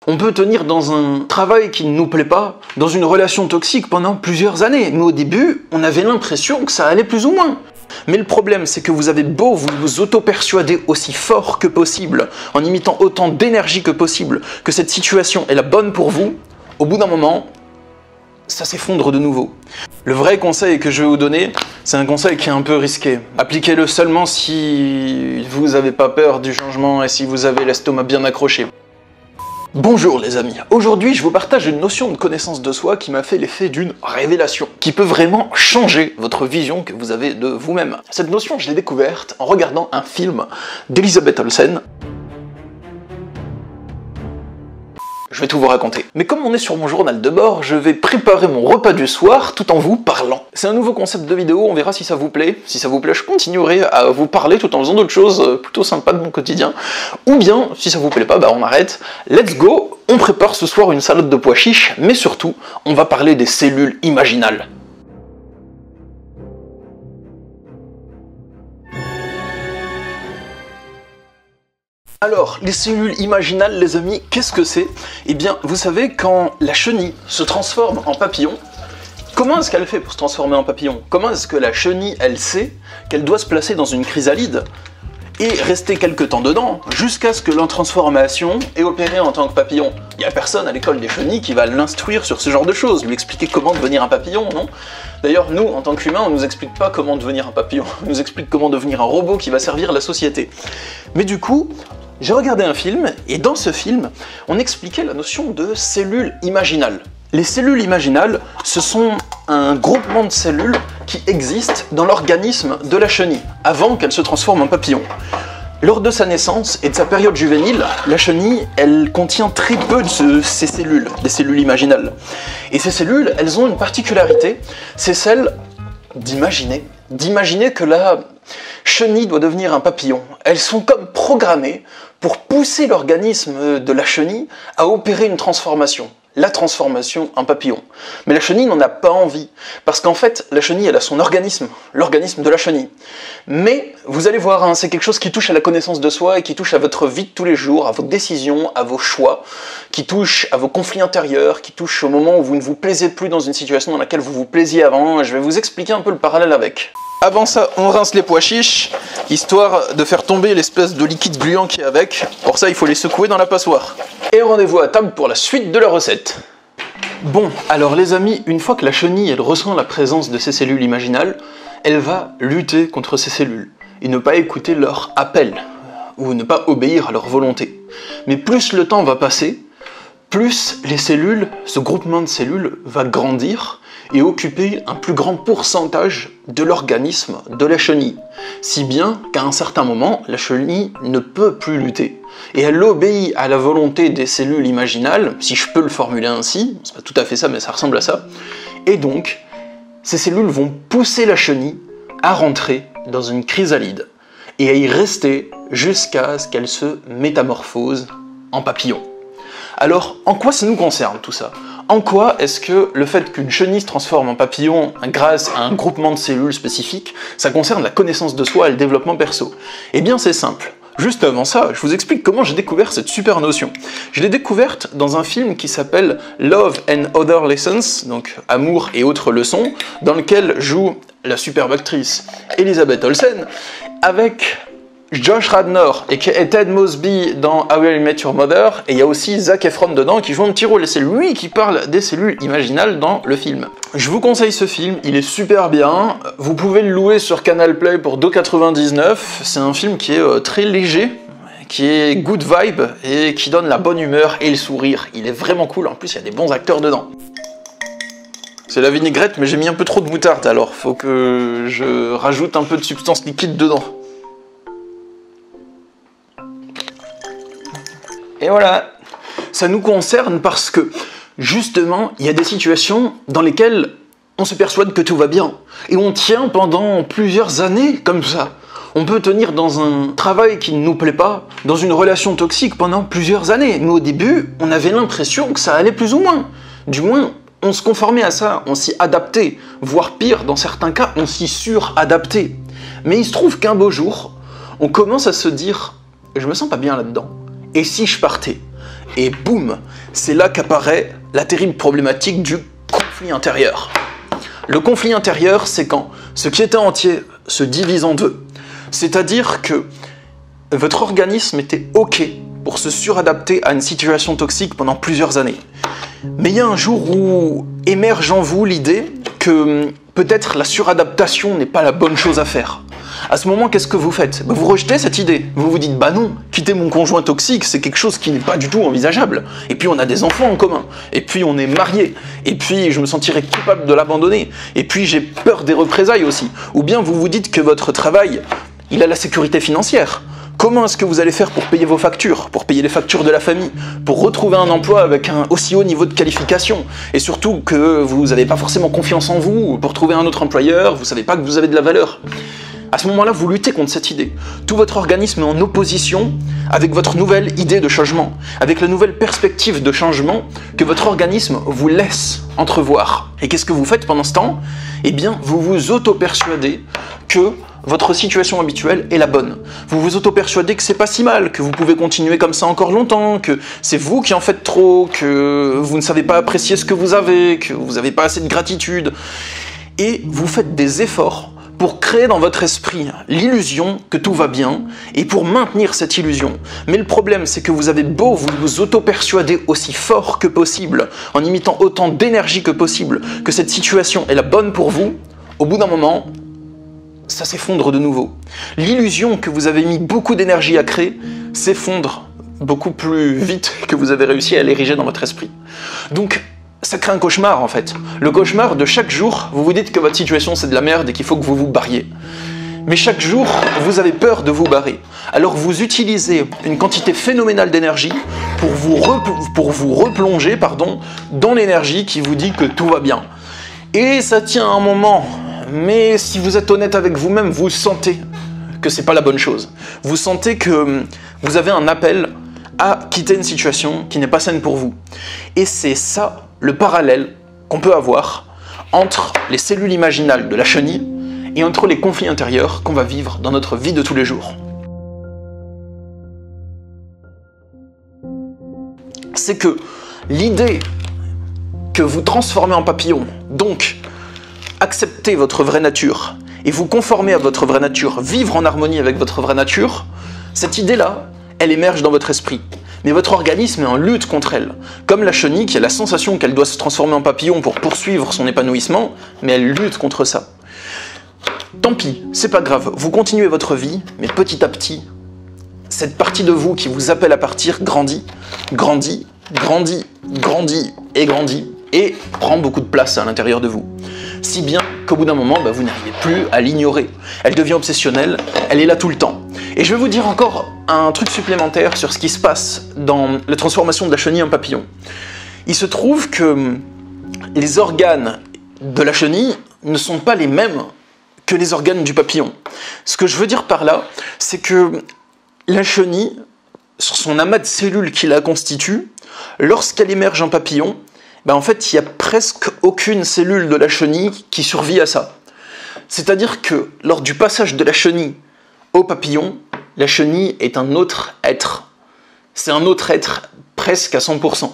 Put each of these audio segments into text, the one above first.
On peut tenir dans un travail qui ne nous plaît pas, dans une relation toxique pendant plusieurs années, mais au début, on avait l'impression que ça allait plus ou moins. Mais le problème, c'est que vous avez beau vous auto-persuader aussi fort que possible, en imitant autant d'énergie que possible, que cette situation est la bonne pour vous, au bout d'un moment, ça s'effondre de nouveau. Le vrai conseil que je vais vous donner, c'est un conseil qui est un peu risqué. Appliquez-le seulement si vous n'avez pas peur du changement et si vous avez l'estomac bien accroché. Bonjour les amis, aujourd'hui je vous partage une notion de connaissance de soi qui m'a fait l'effet d'une révélation, qui peut vraiment changer votre vision que vous avez de vous-même. Cette notion, je l'ai découverte en regardant un film d'Elisabeth Olsen. Je vais tout vous raconter. Mais comme on est sur mon journal de bord, je vais préparer mon repas du soir tout en vous parlant. C'est un nouveau concept de vidéo, on verra si ça vous plaît. Si ça vous plaît, je continuerai à vous parler tout en faisant d'autres choses plutôt sympas de mon quotidien. Ou bien, si ça vous plaît pas, bah on arrête. Let's go. On prépare ce soir une salade de pois chiches, mais surtout, on va parler des cellules imaginales. Alors, les cellules imaginales, les amis, qu'est-ce que c'est? Eh bien, vous savez, quand la chenille se transforme en papillon, comment est-ce qu'elle fait pour se transformer en papillon? Comment est-ce que la chenille, elle sait qu'elle doit se placer dans une chrysalide et rester quelque temps dedans, jusqu'à ce que la transformation ait opéré en tant que papillon? Il n'y a personne à l'école des chenilles qui va l'instruire sur ce genre de choses, lui expliquer comment devenir un papillon, non? D'ailleurs, nous, en tant qu'humains, on ne nous explique pas comment devenir un papillon, on nous explique comment devenir un robot qui va servir la société. Mais du coup, j'ai regardé un film, et dans ce film, on expliquait la notion de cellules imaginales. Les cellules imaginales, ce sont un groupement de cellules qui existent dans l'organisme de la chenille, avant qu'elle se transforme en papillon. Lors de sa naissance et de sa période juvénile, la chenille, elle contient très peu de ces cellules, des cellules imaginales. Et ces cellules, elles ont une particularité, c'est celle d'imaginer que la chenille doit devenir un papillon. Elles sont comme programmées pour pousser l'organisme de la chenille à opérer une transformation. La transformation en papillon. Mais la chenille n'en a pas envie, parce qu'en fait, la chenille, elle a son organisme, l'organisme de la chenille. Mais, vous allez voir, hein, c'est quelque chose qui touche à la connaissance de soi et qui touche à votre vie de tous les jours, à vos décisions, à vos choix, qui touche à vos conflits intérieurs, qui touche au moment où vous ne vous plaisez plus dans une situation dans laquelle vous vous plaisiez avant. Je vais vous expliquer un peu le parallèle avec. Avant ça, on rince les pois chiches, histoire de faire tomber l'espèce de liquide gluant qui est avec. Pour ça, il faut les secouer dans la passoire. Et rendez-vous à table pour la suite de la recette. Bon, alors les amis, une fois que la chenille elle ressent la présence de ces cellules imaginales, elle va lutter contre ces cellules et ne pas écouter leur appel, ou ne pas obéir à leur volonté. Mais plus le temps va passer, plus les cellules, ce groupement de cellules va grandir et occuper un plus grand pourcentage de l'organisme de la chenille. Si bien qu'à un certain moment, la chenille ne peut plus lutter. Et elle obéit à la volonté des cellules imaginales, si je peux le formuler ainsi, c'est pas tout à fait ça mais ça ressemble à ça, et donc ces cellules vont pousser la chenille à rentrer dans une chrysalide et à y rester jusqu'à ce qu'elle se métamorphose en papillon. Alors, en quoi ça nous concerne tout ça? En quoi est-ce que le fait qu'une chenille se transforme en papillon grâce à un groupement de cellules spécifiques, ça concerne la connaissance de soi et le développement perso? Eh bien c'est simple. Juste avant ça, je vous explique comment j'ai découvert cette super notion. Je l'ai découverte dans un film qui s'appelle Love and Other Lessons, donc Amour et autres leçons, dans lequel joue la superbe actrice Elisabeth Olsen, avec Josh Radnor et Ted Mosby dans How I Met Your Mother, et il y a aussi Zac Efron dedans qui joue un petit rôle, et c'est lui qui parle des cellules imaginales dans le film. Je vous conseille ce film, il est super bien, vous pouvez le louer sur Canal Play pour 2,99 €, c'est un film qui est très léger, qui est good vibe, et qui donne la bonne humeur et le sourire, il est vraiment cool, en plus il y a des bons acteurs dedans. C'est la vinaigrette, mais j'ai mis un peu trop de moutarde, alors faut que je rajoute un peu de substance liquide dedans. Et voilà, ça nous concerne parce que, justement, il y a des situations dans lesquelles on se persuade que tout va bien. Et on tient pendant plusieurs années comme ça. On peut tenir dans un travail qui ne nous plaît pas, dans une relation toxique pendant plusieurs années. Mais au début, on avait l'impression que ça allait plus ou moins. Du moins, on se conformait à ça, on s'y adaptait. Voire pire, dans certains cas, on s'y suradaptait. Mais il se trouve qu'un beau jour, on commence à se dire « je me sens pas bien là-dedans ». Et si je partais? Et boum, c'est là qu'apparaît la terrible problématique du conflit intérieur. Le conflit intérieur, c'est quand ce qui était entier se divise en deux. C'est-à-dire que votre organisme était OK pour se suradapter à une situation toxique pendant plusieurs années. Mais il y a un jour où émerge en vous l'idée que peut-être la suradaptation n'est pas la bonne chose à faire. À ce moment, qu'est-ce que vous faites? Vous rejetez cette idée. Vous vous dites, bah non, quitter mon conjoint toxique, c'est quelque chose qui n'est pas du tout envisageable. Et puis on a des enfants en commun. Et puis on est mariés. Et puis je me sentirais coupable de l'abandonner. Et puis j'ai peur des représailles aussi. Ou bien vous vous dites que votre travail, il a la sécurité financière. Comment est-ce que vous allez faire pour payer vos factures, pour payer les factures de la famille, pour retrouver un emploi avec un aussi haut niveau de qualification? Et surtout que vous n'avez pas forcément confiance en vous, pour trouver un autre employeur, vous ne savez pas que vous avez de la valeur. À ce moment-là, vous luttez contre cette idée. Tout votre organisme est en opposition avec votre nouvelle idée de changement, avec la nouvelle perspective de changement que votre organisme vous laisse entrevoir. Et qu'est-ce que vous faites pendant ce temps? Eh bien, vous vous auto-persuadez que votre situation habituelle est la bonne. Vous vous auto-persuadez que c'est pas si mal, que vous pouvez continuer comme ça encore longtemps, que c'est vous qui en faites trop, que vous ne savez pas apprécier ce que vous avez, que vous n'avez pas assez de gratitude. Et vous faites des efforts pour créer dans votre esprit l'illusion que tout va bien et pour maintenir cette illusion. Mais le problème, c'est que vous avez beau vous auto-persuader aussi fort que possible, en imitant autant d'énergie que possible, que cette situation est la bonne pour vous, au bout d'un moment, ça s'effondre de nouveau. L'illusion que vous avez mis beaucoup d'énergie à créer s'effondre beaucoup plus vite que vous avez réussi à l'ériger dans votre esprit. Donc, ça crée un cauchemar en fait. Le cauchemar de chaque jour, vous vous dites que votre situation c'est de la merde et qu'il faut que vous vous barriez. Mais chaque jour, vous avez peur de vous barrer. Alors vous utilisez une quantité phénoménale d'énergie pour vous replonger dans l'énergie qui vous dit que tout va bien. Et ça tient un moment, mais si vous êtes honnête avec vous-même, vous sentez que c'est pas la bonne chose. Vous sentez que vous avez un appel à quitter une situation qui n'est pas saine pour vous. Et c'est ça le parallèle qu'on peut avoir entre les cellules imaginales de la chenille et entre les conflits intérieurs qu'on va vivre dans notre vie de tous les jours. C'est que l'idée que vous transformez en papillon, donc acceptez votre vraie nature et vous conformer à votre vraie nature, vivre en harmonie avec votre vraie nature, cette idée-là, elle émerge dans votre esprit. Mais votre organisme est en lutte contre elle. Comme la chenille qui a la sensation qu'elle doit se transformer en papillon pour poursuivre son épanouissement, mais elle lutte contre ça. Tant pis, c'est pas grave, vous continuez votre vie, mais petit à petit, cette partie de vous qui vous appelle à partir grandit, grandit, grandit, grandit et grandit, et prend beaucoup de place à l'intérieur de vous. Si bien qu'au bout d'un moment, vous n'arrivez plus à l'ignorer. Elle devient obsessionnelle, elle est là tout le temps. Et je vais vous dire encore un truc supplémentaire sur ce qui se passe dans la transformation de la chenille en papillon. Il se trouve que les organes de la chenille ne sont pas les mêmes que les organes du papillon. Ce que je veux dire par là, c'est que la chenille, sur son amas de cellules qui la constitue, lorsqu'elle émerge en papillon, en fait, il n'y a presque aucune cellule de la chenille qui survit à ça. C'est-à-dire que lors du passage de la chenille au papillon, la chenille est un autre être. C'est un autre être presque à 100%.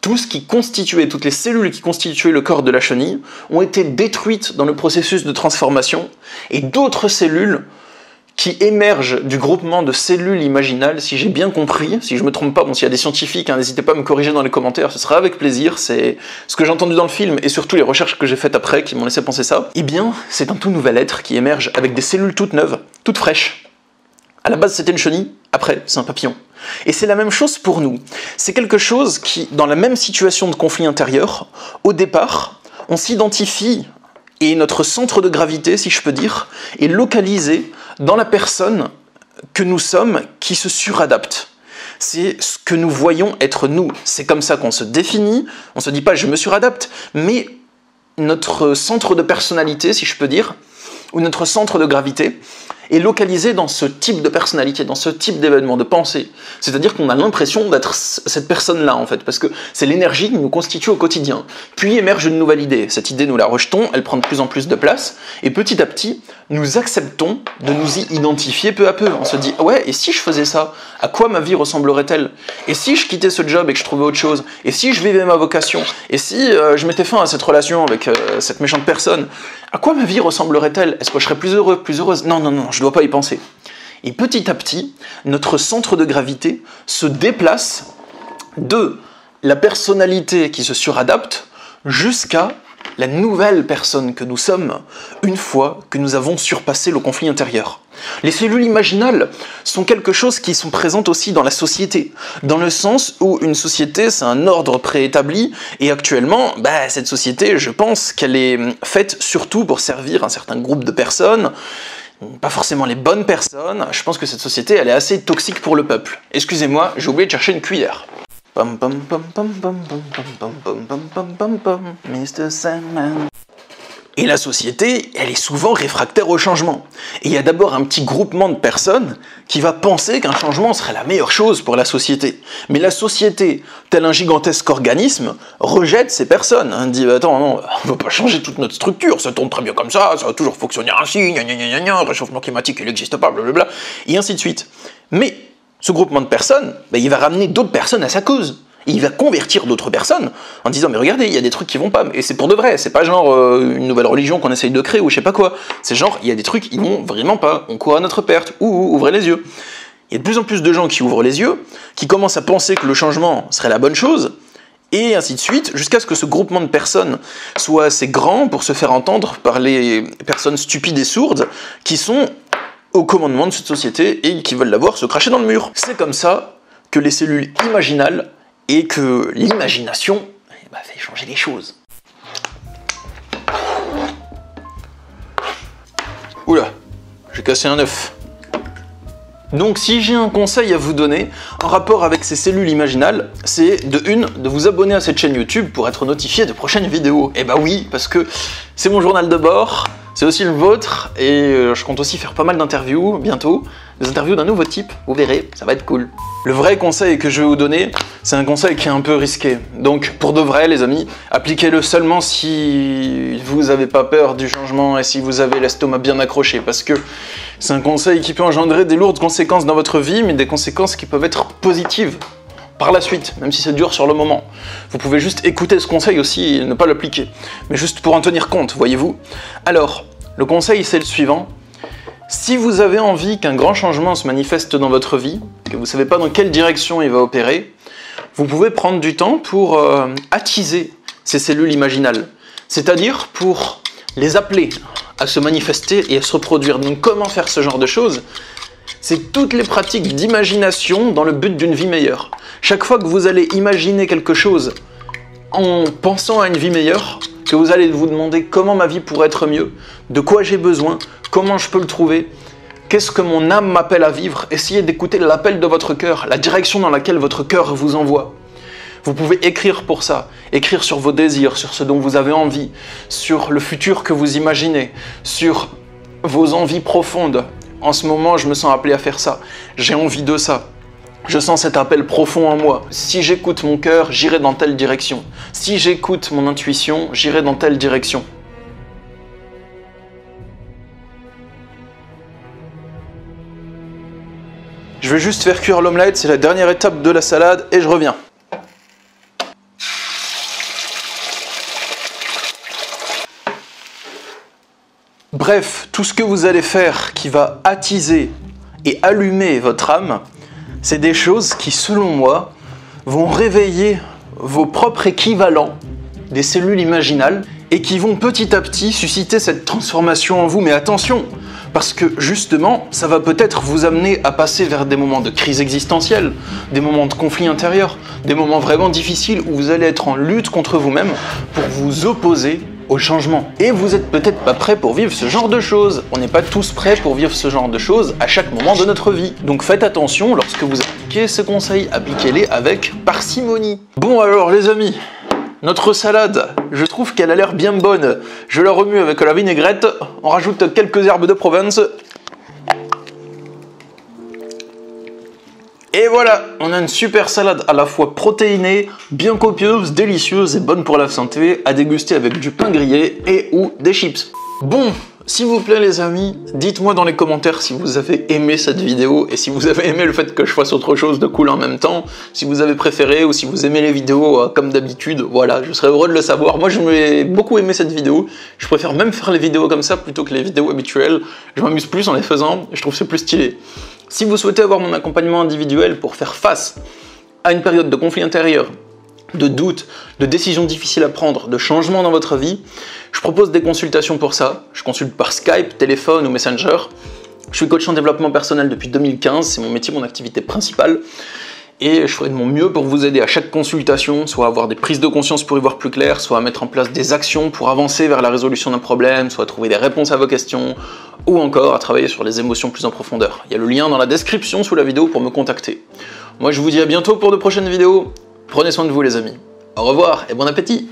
Tout ce qui constituait, toutes les cellules qui constituaient le corps de la chenille ont été détruites dans le processus de transformation et d'autres cellules qui émergent du groupement de cellules imaginales, si j'ai bien compris, si je ne me trompe pas, s'il y a des scientifiques, n'hésitez pas à me corriger dans les commentaires, ce sera avec plaisir, c'est ce que j'ai entendu dans le film et surtout les recherches que j'ai faites après qui m'ont laissé penser ça. Eh bien, c'est un tout nouvel être qui émerge avec des cellules toutes neuves, toutes fraîches. À la base, c'était une chenille, après, c'est un papillon. Et c'est la même chose pour nous. C'est quelque chose qui, dans la même situation de conflit intérieur, au départ, on s'identifie, et notre centre de gravité, si je peux dire, est localisé dans la personne que nous sommes qui se suradapte. C'est ce que nous voyons être nous. C'est comme ça qu'on se définit. On ne se dit pas « je me suradapte », mais notre centre de personnalité, si je peux dire, ou notre centre de gravité, est localisé dans ce type de personnalité, dans ce type d'événement, de pensée. C'est-à-dire qu'on a l'impression d'être cette personne-là, en fait, parce que c'est l'énergie qui nous constitue au quotidien. Puis émerge une nouvelle idée. Cette idée, nous la rejetons, elle prend de plus en plus de place, et petit à petit, nous acceptons de nous y identifier peu à peu. On se dit, ouais, et si je faisais ça, à quoi ma vie ressemblerait-elle? Et si je quittais ce job et que je trouvais autre chose? Et si je vivais ma vocation? Et si je mettais fin à cette relation avec cette méchante personne? À quoi ma vie ressemblerait-elle? Est-ce que je serais plus heureux, plus heureuse? Non, non, non, je ne dois pas y penser. Et petit à petit, notre centre de gravité se déplace de la personnalité qui se suradapte jusqu'à la nouvelle personne que nous sommes une fois que nous avons surpassé le conflit intérieur. Les cellules imaginales sont quelque chose qui sont présentes aussi dans la société, dans le sens où une société, c'est un ordre préétabli, et actuellement, cette société, je pense qu'elle est faite surtout pour servir un certain groupe de personnes, pas forcément les bonnes personnes. Je pense que cette société, elle est assez toxique pour le peuple. Excusez-moi, j'ai oublié de chercher une cuillère. Pam pam pam pam pam pam pam pam pam pam pam pam, Mr. Sandman. Et la société, elle est souvent réfractaire au changement. Et il y a d'abord un petit groupement de personnes qui va penser qu'un changement serait la meilleure chose pour la société. Mais la société, tel un gigantesque organisme, rejette ces personnes. Elle dit, attends, non, on ne va pas changer toute notre structure, ça tourne très bien comme ça va toujours fonctionner ainsi, gna gna gna gna, réchauffement climatique, il n'existe pas, blablabla, et ainsi de suite. Mais ce groupement de personnes, il va ramener d'autres personnes à sa cause. Il va convertir d'autres personnes en disant mais regardez, il y a des trucs qui vont pas, et c'est pour de vrai, c'est pas genre une nouvelle religion qu'on essaye de créer ou je sais pas quoi, c'est genre il y a des trucs qui vont vraiment pas, on court à notre perte, ouvrez les yeux. Il y a de plus en plus de gens qui ouvrent les yeux, qui commencent à penser que le changement serait la bonne chose, et ainsi de suite, jusqu'à ce que ce groupement de personnes soit assez grand pour se faire entendre par les personnes stupides et sourdes qui sont au commandement de cette société et qui veulent la voir se cracher dans le mur. C'est comme ça que les cellules imaginales et que l'imagination fait changer les choses. Oula, j'ai cassé un œuf. Donc si j'ai un conseil à vous donner en rapport avec ces cellules imaginales, c'est de vous abonner à cette chaîne YouTube pour être notifié de prochaines vidéos. Et oui, parce que c'est mon journal de bord, c'est aussi le vôtre, et je compte aussi faire pas mal d'interviews bientôt, des interviews d'un nouveau type, vous verrez, ça va être cool. Le vrai conseil que je vais vous donner, c'est un conseil qui est un peu risqué. Donc pour de vrai les amis, appliquez-le seulement si vous n'avez pas peur du changement et si vous avez l'estomac bien accroché, parce que c'est un conseil qui peut engendrer des lourdes conséquences dans votre vie, mais des conséquences qui peuvent être positives par la suite, même si c'est dur sur le moment. Vous pouvez juste écouter ce conseil aussi et ne pas l'appliquer, mais juste pour en tenir compte, voyez-vous. Alors, le conseil c'est le suivant. Si vous avez envie qu'un grand changement se manifeste dans votre vie, que vous ne savez pas dans quelle direction il va opérer, vous pouvez prendre du temps pour attiser ces cellules imaginales, c'est-à-dire pour les appeler à se manifester et à se reproduire. Donc comment faire ce genre de choses? C'est toutes les pratiques d'imagination dans le but d'une vie meilleure. Chaque fois que vous allez imaginer quelque chose en pensant à une vie meilleure, que vous allez vous demander comment ma vie pourrait être mieux, de quoi j'ai besoin, comment je peux le trouver, qu'est-ce que mon âme m'appelle à vivre, essayez d'écouter l'appel de votre cœur, la direction dans laquelle votre cœur vous envoie. Vous pouvez écrire pour ça, écrire sur vos désirs, sur ce dont vous avez envie, sur le futur que vous imaginez, sur vos envies profondes. En ce moment, je me sens appelé à faire ça, j'ai envie de ça. Je sens cet appel profond en moi. Si j'écoute mon cœur, j'irai dans telle direction. Si j'écoute mon intuition, j'irai dans telle direction. Je vais juste faire cuire l'omelette, c'est la dernière étape de la salade, et je reviens. Bref, tout ce que vous allez faire qui va attiser et allumer votre âme, c'est des choses qui, selon moi, vont réveiller vos propres équivalents des cellules imaginales et qui vont petit à petit susciter cette transformation en vous. Mais attention, parce que justement, ça va peut-être vous amener à passer vers des moments de crise existentielle, des moments de conflit intérieur, des moments vraiment difficiles où vous allez être en lutte contre vous-même pour vous opposer au changement. Et vous n'êtes peut-être pas prêt pour vivre ce genre de choses. On n'est pas tous prêts pour vivre ce genre de choses à chaque moment de notre vie. Donc faites attention, lorsque vous appliquez ces conseils, appliquez-les avec parcimonie. Bon alors les amis, notre salade, je trouve qu'elle a l'air bien bonne. Je la remue avec la vinaigrette, on rajoute quelques herbes de Provence. Et voilà, on a une super salade à la fois protéinée, bien copieuse, délicieuse et bonne pour la santé, à déguster avec du pain grillé et ou des chips. Bon, s'il vous plaît les amis, dites-moi dans les commentaires si vous avez aimé cette vidéo et si vous avez aimé le fait que je fasse autre chose de cool en même temps, si vous avez préféré ou si vous aimez les vidéos comme d'habitude, voilà, je serais heureux de le savoir. Moi j'ai beaucoup aimé cette vidéo, je préfère même faire les vidéos comme ça plutôt que les vidéos habituelles, je m'amuse plus en les faisant, je trouve que c'est plus stylé. Si vous souhaitez avoir mon accompagnement individuel pour faire face à une période de conflit intérieur, de doutes, de décisions difficiles à prendre, de changements dans votre vie, je propose des consultations pour ça. Je consulte par Skype, téléphone ou Messenger. Je suis coach en développement personnel depuis 2015, c'est mon métier, mon activité principale. Et je ferai de mon mieux pour vous aider à chaque consultation, soit à avoir des prises de conscience pour y voir plus clair, soit à mettre en place des actions pour avancer vers la résolution d'un problème, soit à trouver des réponses à vos questions, ou encore à travailler sur les émotions plus en profondeur. Il y a le lien dans la description sous la vidéo pour me contacter. Moi je vous dis à bientôt pour de prochaines vidéos. Prenez soin de vous les amis. Au revoir et bon appétit!